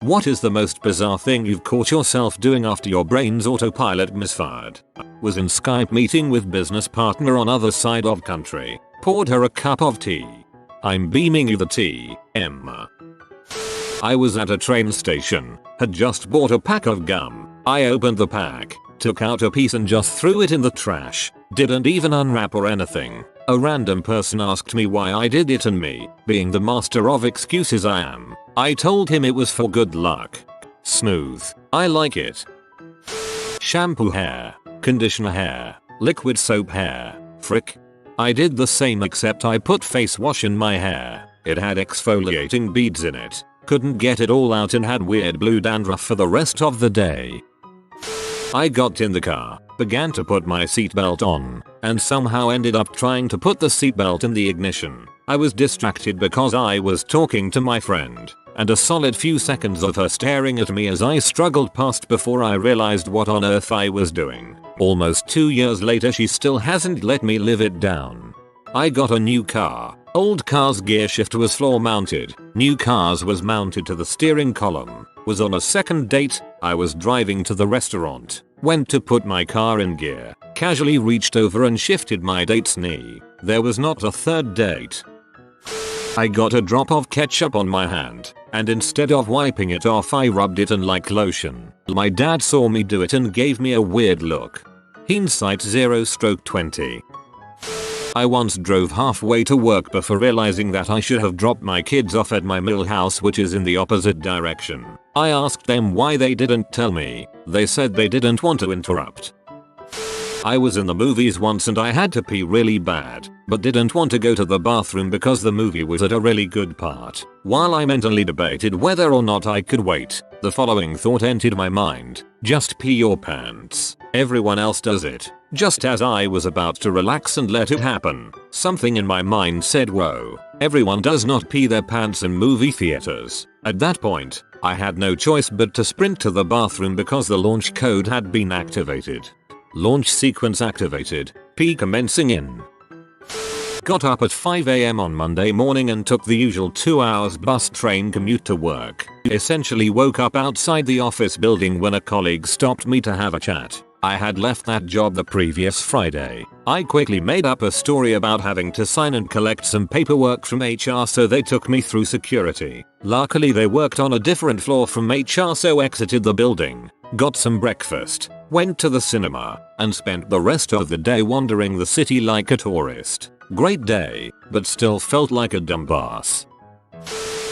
What is the most bizarre thing you've caught yourself doing after your brain's autopilot misfired? Was in Skype meeting with business partner on other side of country. Poured her a cup of tea. I'm beaming you the tea, Emma. I was at a train station, had just bought a pack of gum. I opened the pack, took out a piece and just threw it in the trash. Didn't even unwrap or anything. A random person asked me why I did it and me, being the master of excuses I am, I told him it was for good luck. Smooth. I like it. Shampoo hair, conditioner hair, liquid soap hair. Frick. I did the same except I put face wash in my hair. It had exfoliating beads in it. Couldn't get it all out and had weird blue dandruff for the rest of the day. I got in the car, began to put my seatbelt on, and somehow ended up trying to put the seatbelt in the ignition. I was distracted because I was talking to my friend, and a solid few seconds of her staring at me as I struggled past before I realized what on earth I was doing. Almost 2 years later she still hasn't let me live it down. I got a new car. Old car's gear shift was floor mounted. New car's was mounted to the steering column. Was on a second date. I was driving to the restaurant. Went to put my car in gear. Casually reached over and shifted my date's knee. There was not a third date. I got a drop of ketchup on my hand, and instead of wiping it off I rubbed it in like lotion. My dad saw me do it and gave me a weird look. Hindsight 0/20. I once drove halfway to work before realizing that I should have dropped my kids off at my mill house, which is in the opposite direction. I asked them why they didn't tell me. They said they didn't want to interrupt. I was in the movies once and I had to pee really bad, but didn't want to go to the bathroom because the movie was at a really good part. While I mentally debated whether or not I could wait, the following thought entered my mind: just pee your pants. Everyone else does it. Just as I was about to relax and let it happen, something in my mind said, whoa, everyone does not pee their pants in movie theaters. At that point, I had no choice but to sprint to the bathroom because the launch code had been activated. Launch sequence activated. Pee commencing in. Got up at 5 AM on Monday morning and took the usual 2 hours bus train commute to work. Essentially woke up outside the office building when a colleague stopped me to have a chat. I had left that job the previous Friday. I quickly made up a story about having to sign and collect some paperwork from HR, so they took me through security. Luckily they worked on a different floor from HR, so exited the building, got some breakfast, went to the cinema, and spent the rest of the day wandering the city like a tourist. Great day, but still felt like a dumbass.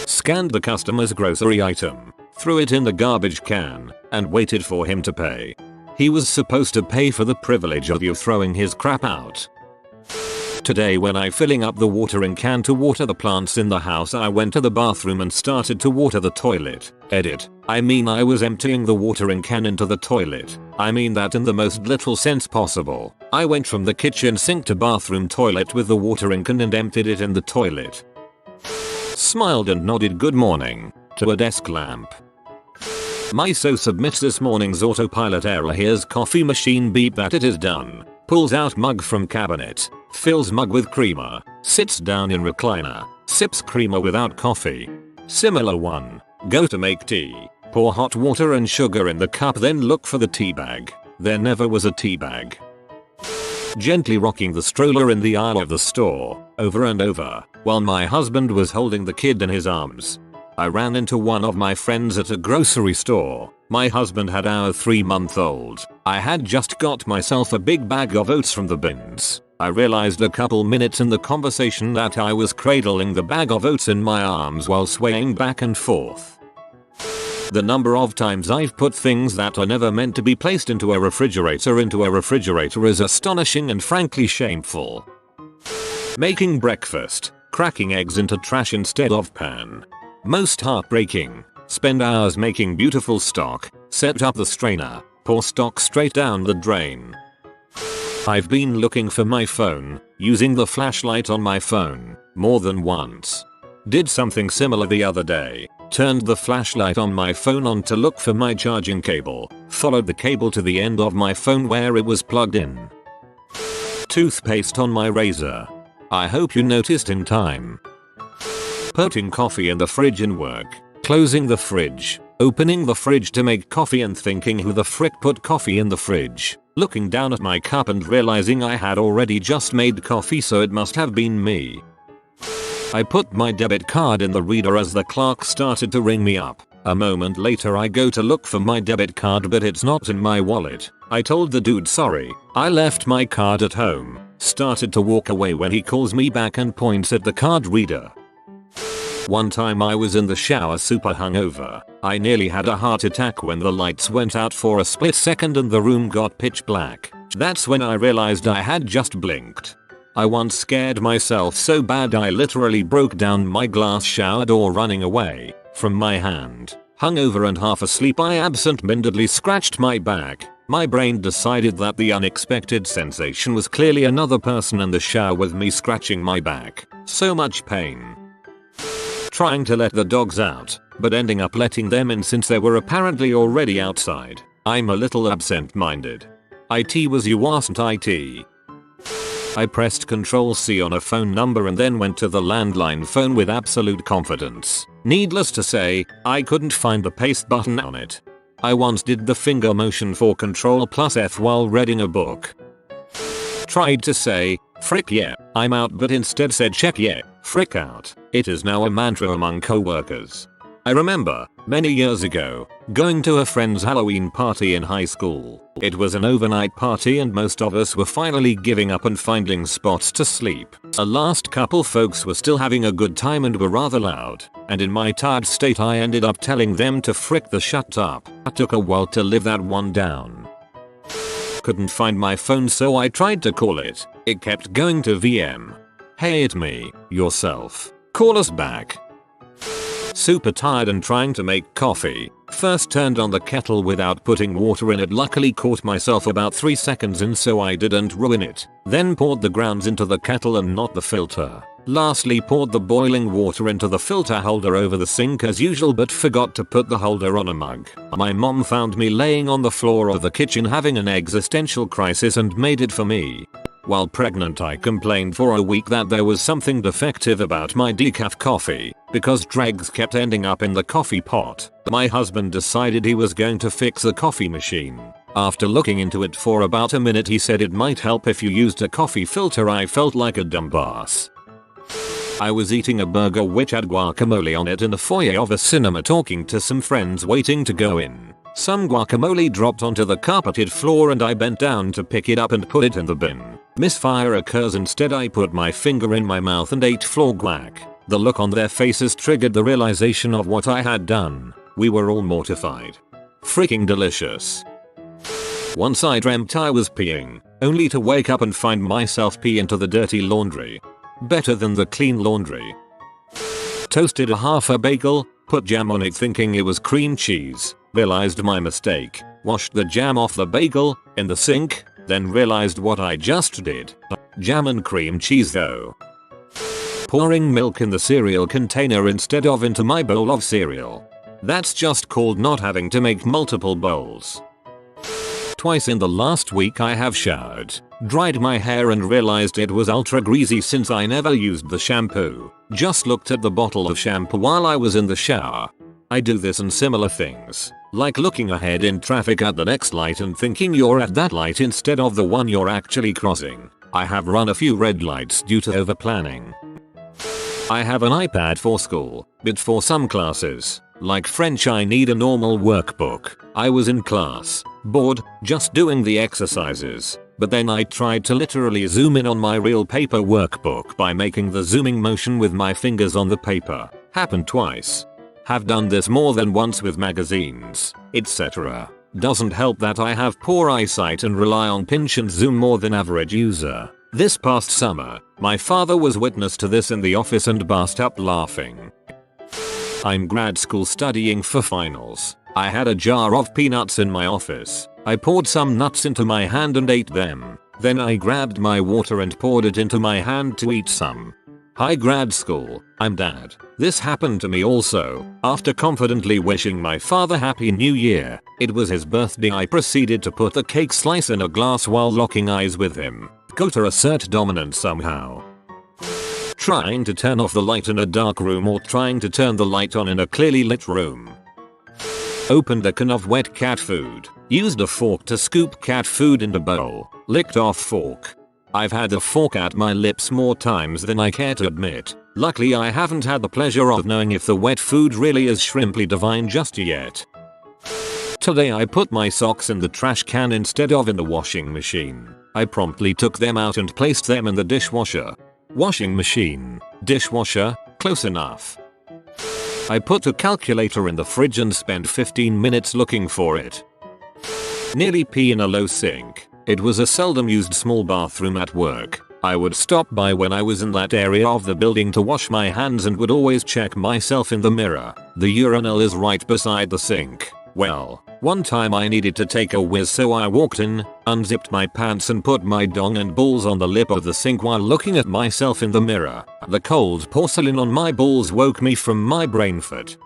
Scanned the customer's grocery item, threw it in the garbage can, and waited for him to pay. He was supposed to pay for the privilege of you throwing his crap out. Today when I filling up the watering can to water the plants in the house, I went to the bathroom and started to water the toilet. Edit. I mean I was emptying the watering can into the toilet. I mean that in the most literal sense possible. I went from the kitchen sink to bathroom toilet with the watering can and emptied it in the toilet. Smiled and nodded good morning to a desk lamp. MISO submits this morning's autopilot error. Here's coffee machine beep that it is done. Pulls out mug from cabinet. Fills mug with creamer. Sits down in recliner. Sips creamer without coffee. Similar one. Go to make tea. Pour hot water and sugar in the cup, then look for the tea bag. There never was a tea bag. Gently rocking the stroller in the aisle of the store, over and over, while my husband was holding the kid in his arms. I ran into one of my friends at a grocery store. My husband had our 3-month-old. I had just got myself a big bag of oats from the bins. I realized a couple minutes in the conversation that I was cradling the bag of oats in my arms while swaying back and forth. The number of times I've put things that are never meant to be placed into a refrigerator is astonishing and frankly shameful. Making breakfast. Cracking eggs into trash instead of pan. Most heartbreaking. Spend hours making beautiful stock. Set up the strainer. Pour stock straight down the drain. I've been looking for my phone, using the flashlight on my phone, more than once. Did something similar the other day. Turned the flashlight on my phone on to look for my charging cable. Followed the cable to the end of my phone where it was plugged in. Toothpaste on my razor. I hope you noticed in time. Putting coffee in the fridge in work. Closing the fridge. Opening the fridge to make coffee and thinking who the frick put coffee in the fridge. Looking down at my cup and realizing I had already just made coffee, so it must have been me. I put my debit card in the reader as the clerk started to ring me up. A moment later I go to look for my debit card, but it's not in my wallet. I told the dude sorry, I left my card at home. Started to walk away when he calls me back and points at the card reader. One time I was in the shower super hungover. I nearly had a heart attack when the lights went out for a split second and the room got pitch black. That's when I realized I had just blinked. I once scared myself so bad I literally broke down my glass shower door running away from my hand. Hungover and half asleep, I absent-mindedly scratched my back. My brain decided that the unexpected sensation was clearly another person in the shower with me scratching my back. So much pain. Trying to let the dogs out, but ending up letting them in since they were apparently already outside. I'm a little absent-minded. IT was you wasn't IT. I pressed Ctrl-C on a phone number and then went to the landline phone with absolute confidence. Needless to say, I couldn't find the paste button on it. I once did the finger motion for Ctrl+F while reading a book. Tried to say, frick yeah, I'm out, but instead said check yeah, frick out. It is now a mantra among co-workers. I remember, many years ago, going to a friend's Halloween party in high school. It was an overnight party and most of us were finally giving up and finding spots to sleep. A last couple folks were still having a good time and were rather loud, and in my tired state I ended up telling them to frick the shut up. It took a while to live that one down. Couldn't find my phone, so I tried to call it. It kept going to VM. Hey, it's me, yourself. Call us back. Super tired and trying to make coffee. First turned on the kettle without putting water in it. Luckily caught myself about 3 seconds in so I didn't ruin it. Then poured the grounds into the kettle and not the filter. Lastly poured the boiling water into the filter holder over the sink as usual, but forgot to put the holder on a mug. My mom found me laying on the floor of the kitchen having an existential crisis and made it for me. While pregnant I complained for a week that there was something defective about my decaf coffee, because dregs kept ending up in the coffee pot. My husband decided he was going to fix the coffee machine. After looking into it for about a minute he said it might help if you used a coffee filter. I felt like a dumbass. I was eating a burger which had guacamole on it in the foyer of a cinema talking to some friends waiting to go in. Some guacamole dropped onto the carpeted floor and I bent down to pick it up and put it in the bin. Misfire occurs. Instead I put my finger in my mouth and ate floor guac. The look on their faces triggered the realization of what I had done. We were all mortified. Freaking delicious. Once I dreamt I was peeing, only to wake up and find myself pee into the dirty laundry. Better than the clean laundry. Toasted a half a bagel, put jam on it thinking it was cream cheese, realized my mistake, washed the jam off the bagel, in the sink, then realized what I just did. Jam and cream cheese though. Pouring milk in the cereal container instead of into my bowl of cereal. That's just called not having to make multiple bowls. Twice in the last week I have showered, dried my hair and realized it was ultra greasy since I never used the shampoo. Just looked at the bottle of shampoo while I was in the shower. I do this and similar things, like looking ahead in traffic at the next light and thinking you're at that light instead of the one you're actually crossing. I have run a few red lights due to over planning. I have an iPad for school, but for some classes, like French, I need a normal workbook. I was in class, bored, just doing the exercises, but then I tried to literally zoom in on my real paper workbook by making the zooming motion with my fingers on the paper. Happened twice. Have done this more than once with magazines, etc. Doesn't help that I have poor eyesight and rely on pinch and zoom more than average user. This past summer, my father was witness to this in the office and burst up laughing. I'm grad school studying for finals. I had a jar of peanuts in my office. I poured some nuts into my hand and ate them. Then I grabbed my water and poured it into my hand to eat some. Hi grad school, I'm dad. This happened to me also. After confidently wishing my father happy new year, it was his birthday, I proceeded to put the cake slice in a glass while locking eyes with him. Go to assert dominance somehow. Trying to turn off the light in a dark room or trying to turn the light on in a clearly lit room. Opened a can of wet cat food. Used a fork to scoop cat food into bowl. Licked off fork. I've had the fork at my lips more times than I care to admit. Luckily I haven't had the pleasure of knowing if the wet food really is shrimply divine just yet. Today I put my socks in the trash can instead of in the washing machine. I promptly took them out and placed them in the dishwasher. Washing machine, dishwasher, close enough. I put a calculator in the fridge and spent 15 minutes looking for it. Nearly pee in a low sink. It was a seldom used small bathroom at work. I would stop by when I was in that area of the building to wash my hands and would always check myself in the mirror. The urinal is right beside the sink. Well, one time I needed to take a whiz, so I walked in, unzipped my pants and put my dong and balls on the lip of the sink while looking at myself in the mirror. The cold porcelain on my balls woke me from my brain fart.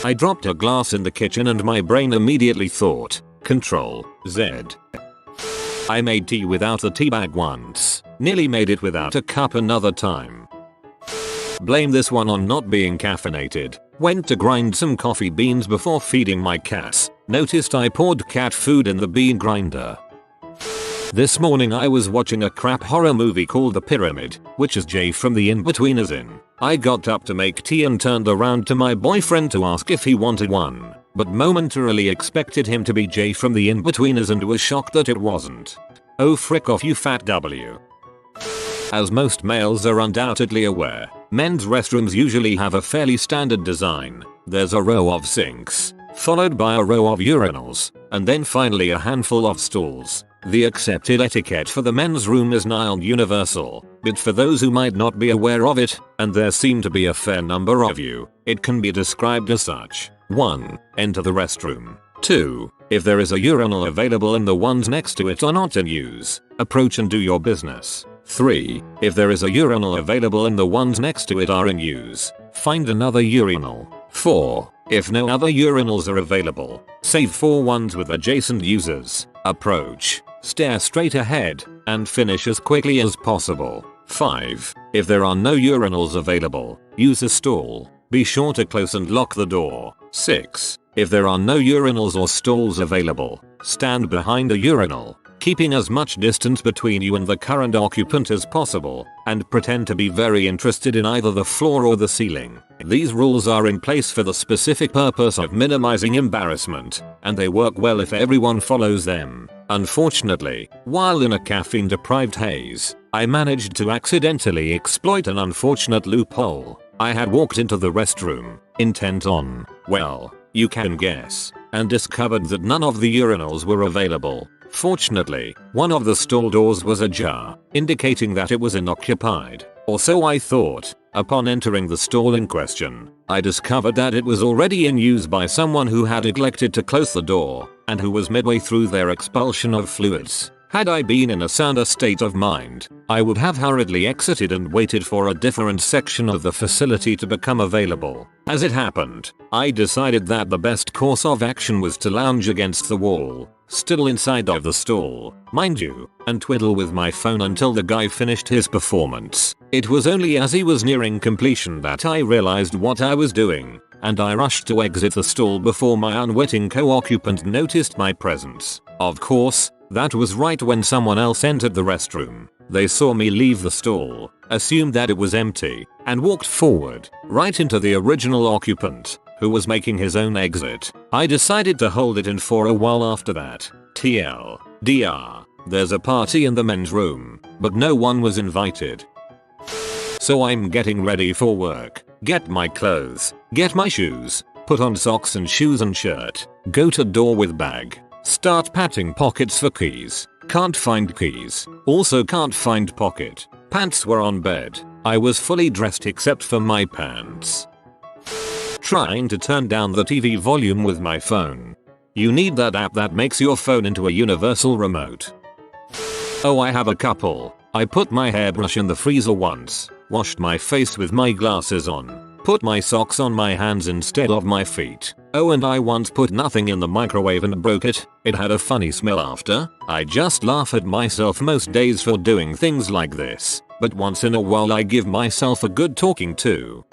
I dropped a glass in the kitchen and my brain immediately thought, Control Z. I made tea without a tea bag once. Nearly made it without a cup another time. Blame this one on not being caffeinated. Went to grind some coffee beans before feeding my cats. Noticed I poured cat food in the bean grinder. This morning I was watching a crap horror movie called The Pyramid, which is Jay from the Inbetweeners in. I got up to make tea and turned around to my boyfriend to ask if he wanted one, but momentarily expected him to be Jay from the Inbetweeners and was shocked that it wasn't. Oh frick off, you fat W. As most males are undoubtedly aware, men's restrooms usually have a fairly standard design. There's a row of sinks, followed by a row of urinals, and then finally a handful of stalls. The accepted etiquette for the men's room is nigh on universal, but for those who might not be aware of it, and there seem to be a fair number of you, it can be described as such. 1. Enter the restroom. 2. If there is a urinal available and the ones next to it are not in use, approach and do your business. 3. If there is a urinal available and the ones next to it are in use, find another urinal. 4. If no other urinals are available, save 4 ones with adjacent users. Approach, stare straight ahead, and finish as quickly as possible. 5. If there are no urinals available, use a stall. Be sure to close and lock the door. 6. If there are no urinals or stalls available, stand behind a urinal, keeping as much distance between you and the current occupant as possible, and pretend to be very interested in either the floor or the ceiling. These rules are in place for the specific purpose of minimizing embarrassment, and they work well if everyone follows them. Unfortunately, while in a caffeine-deprived haze, I managed to accidentally exploit an unfortunate loophole. I had walked into the restroom, intent on, well, you can guess, and discovered that none of the urinals were available. Fortunately, one of the stall doors was ajar, indicating that it was unoccupied, or so I thought. Upon entering the stall in question, I discovered that it was already in use by someone who had neglected to close the door, and who was midway through their expulsion of fluids. Had I been in a sounder state of mind, I would have hurriedly exited and waited for a different section of the facility to become available. As it happened, I decided that the best course of action was to lounge against the wall, still inside of the stall, mind you, and twiddle with my phone until the guy finished his performance. It was only as he was nearing completion that I realized what I was doing, and I rushed to exit the stall before my unwitting co-occupant noticed my presence. Of course, that was right when someone else entered the restroom. They saw me leave the stall, assumed that it was empty, and walked forward, right into the original occupant, who was making his own exit. I decided to hold it in for a while after that. TLDR. There's a party in the men's room, but no one was invited. So I'm getting ready for work. Get my clothes, get my shoes, put on socks and shoes and shirt, go to door with bag. Start patting pockets for keys. Can't find keys. Also can't find pocket. Pants were on bed. I was fully dressed except for my pants. Trying to turn down the TV volume with my phone. You need that app that makes your phone into a universal remote. Oh, I have a couple. I put my hairbrush in the freezer once. Washed my face with my glasses on. Put my socks on my hands instead of my feet. Oh, and I once put nothing in the microwave and broke it. It had a funny smell after. I just laugh at myself most days for doing things like this, but once in a while I give myself a good talking to.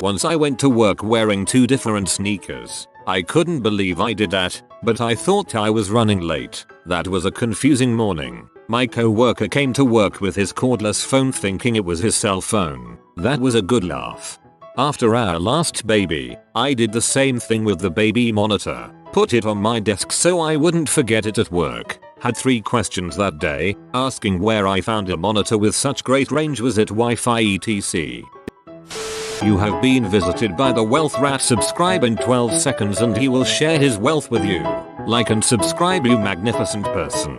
Once I went to work wearing 2 different sneakers. I couldn't believe I did that, but I thought I was running late. That was a confusing morning. My co-worker came to work with his cordless phone thinking it was his cell phone. That was a good laugh. After our last baby, I did the same thing with the baby monitor. Put it on my desk so I wouldn't forget it at work. Had 3 questions that day, asking where I found a monitor with such great range, was it Wi-Fi etc. You have been visited by the wealth rat. Subscribe in 12 seconds and he will share his wealth with you. Like and subscribe, you magnificent person.